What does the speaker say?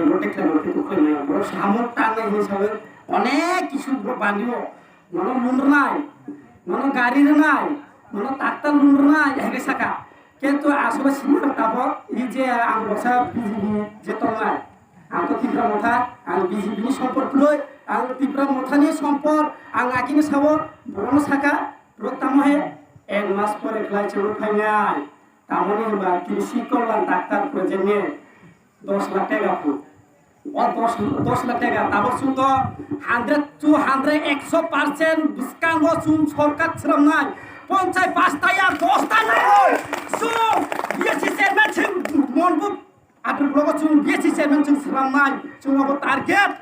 এমনটা কেন কিন্তু বড় সামর টানা হিসাবে অনেক কিছু বানিও মনে মুন্ডর নাই মনে গাড়ির নাই মনে ডাক্তার মুন্ডর নাই হেগে সাকা কিন্তু আসলে সিনিয়র তাব এই যে আম বসা বিজিবি যে নাই আম তো তীব্র মথা আম বিজিবি সম্পর্ক লই আম তীব্র মথানি সম্পর্ক আম আকিনি সাবর বড় সাকা রোতামহে 1 মাস পরে ক্লাই চলো ফাইনাল তামনি বা কৃষি কল্যাণ ডাক্তার প্রজেনে 10 লাখ টাকা ফুল ও 10 লাখ টাকা তারপর শুন তো 100 to 100% ডিসকাউন্ট শুন সরকার ছিলাম নাই পঞ্চায়েত 5টা আর 10টা নাই শুন বিএসসি চেয়ারম্যান মনবুক আপনার ব্লগ শুন বিএসসি চেয়ারম্যান ছিলাম নাই শুন টার্গেট